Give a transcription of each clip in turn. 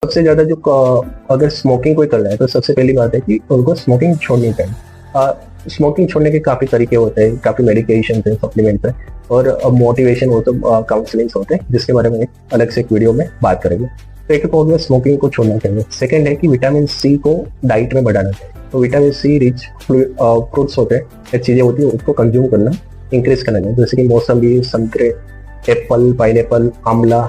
सबसे ज़्यादा जो अगर स्मोकिंग कोई कर रहा है तो सबसे पहली बात है कि उनको स्मोकिंग छोड़नी चाहिए। स्मोकिंग छोड़ने के काफ़ी तरीके होते हैं, काफ़ी मेडिकेशन है, सप्लीमेंट्स है और मोटिवेशन हो तो काउंसलिंग्स होते हैं, जिसके बारे में अलग से एक वीडियो में बात करेंगे। तो एक तो हो गया स्मोकिंग को छोड़ना चाहिए। सेकंड है कि विटामिन सी को डाइट में बढ़ाना चाहिए। तो विटामिन सी रिच फ्रूट्स होते हैं, चीज़ें होती है, उसको कंज्यूम करना इंक्रीज करना चाहिए, जैसे कि मौसमी, संतरे, एप्पल, पाइनएप्पल, आंवला,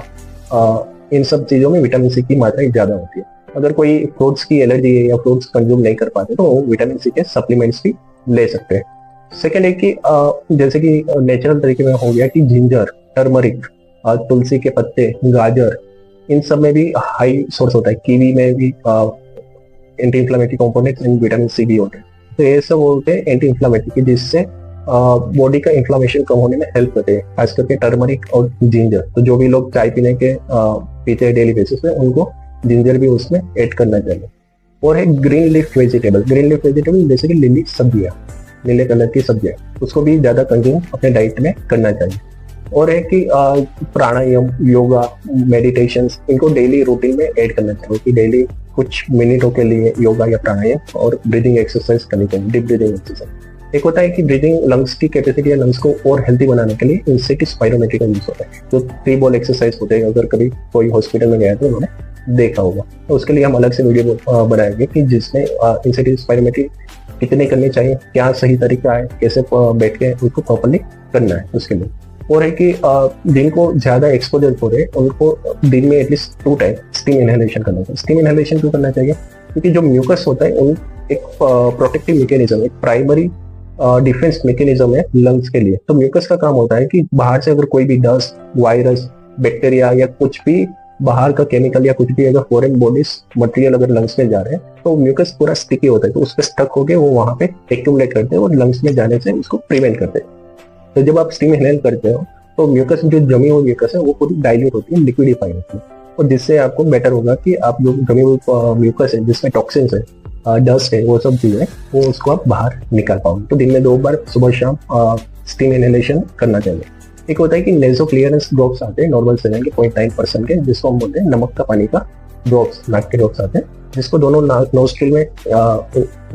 इन सब चीज़ों में विटामिन सी की मात्रा ज़्यादा होती है। अगर कोई फ्रूट्स की एलर्जी है या फ्रूट्स कंज्यूम नहीं कर पाते तो वो विटामिन सी के सप्लीमेंट्स भी ले सकते हैं। सेकेंड है कि जैसे कि नेचुरल तरीके में हो गया कि जिंजर, टर्मरिक, तुलसी के पत्ते, गाजर, इन सब में भी हाई सोर्स होता है। कीवी में भी anti inflammatory components and vitamin C भी होते हैं। तो ये सब होते हैं एंटी इंफ्लेमेटरी की, जिससे बॉडी का इन्फ्लामेशन कम होने में हेल्प करते हैं, खास करके टर्मरिक और जिंजर। तो जो भी लोग चाय पीने के पीते हैं डेली बेसिस पे, उनको जिंजर भी उसमें ऐड करना चाहिए। और है green leaf vegetable. Green leaf vegetable जैसे कि लिली सब्जियां, नीले कलर की सब्जियां, उसको भी ज्यादा कंज्यूम अपने डाइट में करना चाहिए। और है कि प्राणायाम, योगा, मेडिटेशन, इनको डेली रूटीन में ऐड करना चाहिए कि डेली कुछ मिनटों के लिए योगा या प्राणायाम और ब्रीदिंग एक्सरसाइज करनी चाहिए, डीप ब्रीदिंग एक्सरसाइज। एक होता है कि ब्रीदिंग लंग्स की कैपेसिटी या लंग्स को और हेल्थी बनाने के लिए इंसेटी स्पायरोमेट्री का यूज होता है, जो 3 बॉल एक्सरसाइज होते हैं। अगर कभी कोई हॉस्पिटल में गया तो उन्होंने देखा होगा, तो उसके लिए हम अलग से वीडियो बनाएंगे कि जिसमें इंसेटी स्पायरोमेट्री कितनी करनी चाहिए, क्या सही तरीका है, कैसे बैठ के उसको प्रॉपरली करना है उसके लिए। और है कि जिनको ज्यादा एक्सपोजर हो रहे उनको दिन में एटलीस्ट 2 टाइम स्टीम इनहेलेशन करना चाहिए। स्टीम इनहेलेशन क्यों करना चाहिए? क्योंकि जो म्यूकस होता है उन एक प्रोटेक्टिव मैकेनिज्म, एक प्राइमरी डिफेंस मैकेनिज्म है लंग्स के लिए। तो म्यूकस का काम होता है कि बाहर से अगर कोई भी डस्ट, वायरस, बैक्टीरिया या कुछ भी बाहर का केमिकल या कुछ भी अगर फॉरेन बॉडीज मटेरियल अगर लंग्स में जा रहे हैं तो म्यूकस पूरा स्टिकी होता है, तो उस पर स्टक होकर वो वहां पे एक्यूमुलेट करते हैं और लंग्स में जाने से उसको प्रिवेंट करते हैं। तो जब आप स्टीम इनहेल करते हो तो म्यूकस, जो जमी हुई म्यूकस है, वो पूरी डाइल्यूट होती है, लिक्विडिफाई होती है, और जिससे आपको बेटर होगा कि आप जो जमी हुई म्यूकस है जिसमें टॉक्सिन्स है, डस्ट है, वो सब चीजें, वो उसको आप बाहर निकाल पाओगे। तो दिन में 2 बार सुबह शाम स्टीम इनहेलेशन करना चाहिए। एक होता है कि नेजो क्लियरेंस ड्रॉप्स आते हैं नॉर्मल सेवन के 0.9% के, जिसको हम बोलते हैं नमक का पानी का ड्रॉप्स, नाक के ड्रॉप्स आते हैं, जिसको दोनों नोस्ट्रिल में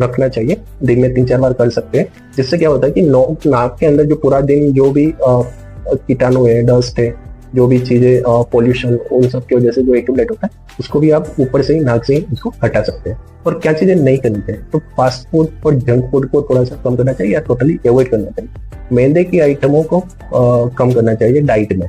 रखना चाहिए। दिन में 3-4 बार कर सकते हैं। जिससे क्या होता है कि नाक के अंदर जो पूरा दिन जो भी कीटाणु है, डस्ट है, जो भी चीजें पॉल्यूशन, उन सब की वजह से जो एक्यूमुलेट होता है, उसको भी आप ऊपर से ही, नाक से ही उसको हटा सकते हैं। और क्या चीजें नहीं करनी चाहिए, तो फास्ट फूड और जंक फूड को थोड़ा सा कम करना चाहिए या टोटली अवॉइड करना चाहिए। मैदे की आइटमों को कम करना चाहिए डाइट में।